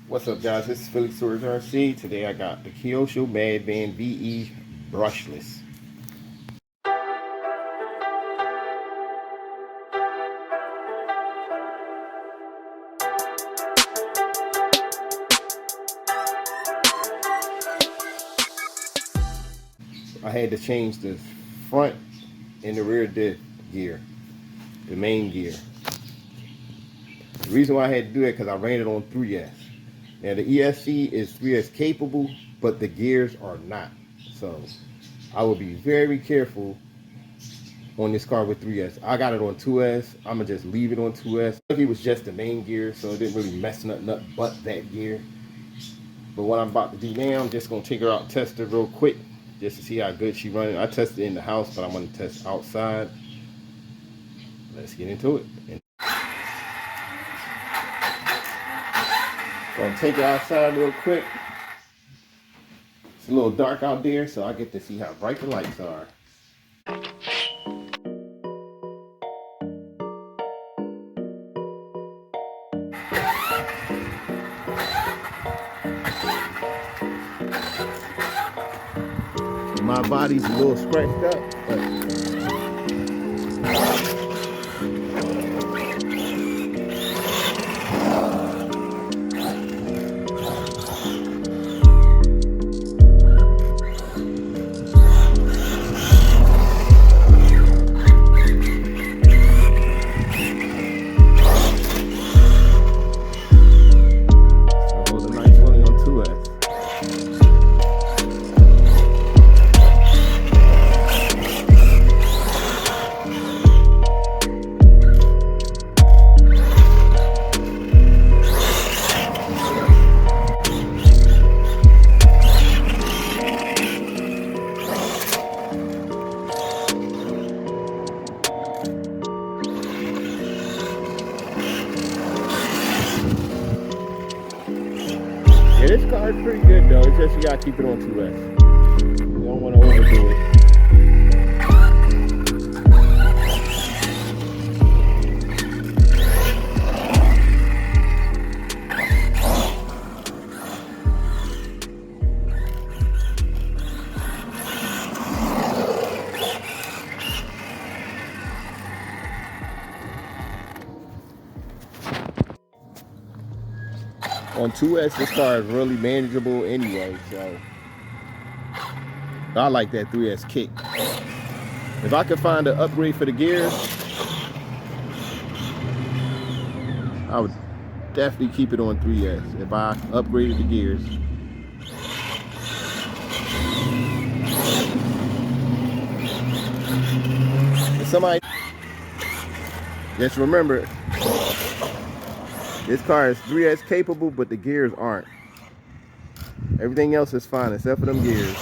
What's up, guys? This is Phillyswords RC. Today I got the Kyosho Mad Band VE brushless. I had to change the front and the rear diff gear, the main gear. The reason why I had to do that because I ran it on 3S. Now the ESC is 3S capable, but the gears are not. So I will be very careful on this car with 3S. I got it on 2S. I'm gonna just leave it on 2S. It was just the main gear, so it didn't really mess nothing up but that gear. But what I'm about to do now, I'm just gonna take her out and test her real quick, just to see how good she running. I tested in the house, but I'm gonna test outside. Let's get into it. Gonna take her outside real quick. It's a little dark out there, so I get to see how bright the lights are. My body's a little scratched up, but it was a nice running on 2S. Yeah, this car is pretty good though. It's just you gotta keep it on 2S. You don't want to overdo it. On 2S, this car is really manageable anyway, so I like that 3S kick. If I could find an upgrade for the gears, I would definitely keep it on 3S if I upgraded the gears. If somebody, just remember, this car is 3S capable, but the gears aren't. Everything else is fine except for them gears.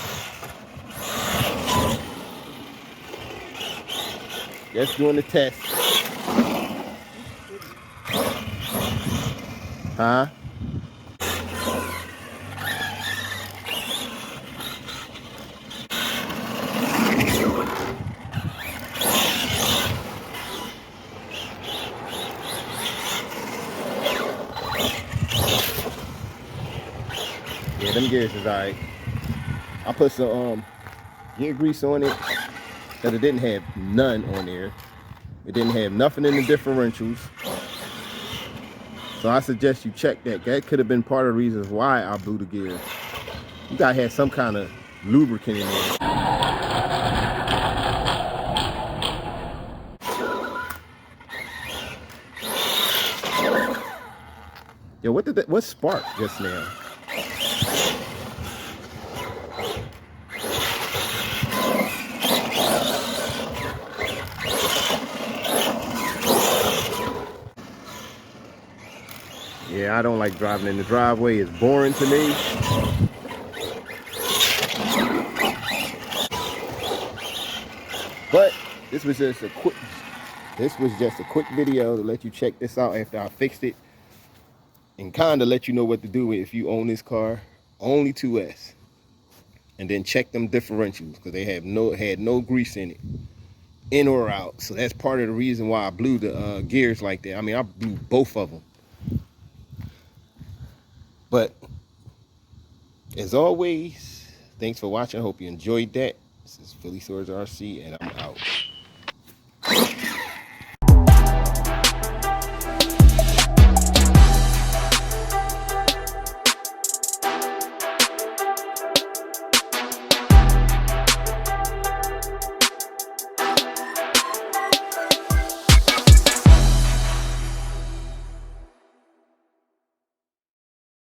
Just doing the test. Huh? Yeah, them gears is alright. I put some gear grease on it because it didn't have none on there. It didn't have nothing in the differentials. So I suggest you check that. That could have been part of the reasons why I blew the gears. You gotta have some kind of lubricant in there. Yo, what sparked just now? Yeah, I don't like driving in the driveway. It's boring to me. But this was just a quick video to let you check this out after I fixed it and kind of let you know what to do if you own this car. Only 2S. And then check them differentials because they had no grease in it, in or out. So that's part of the reason why I blew the gears like that. I mean, I blew both of them. But as always, thanks for watching. I hope you enjoyed that. This is Phillyswords RC, and I'm out.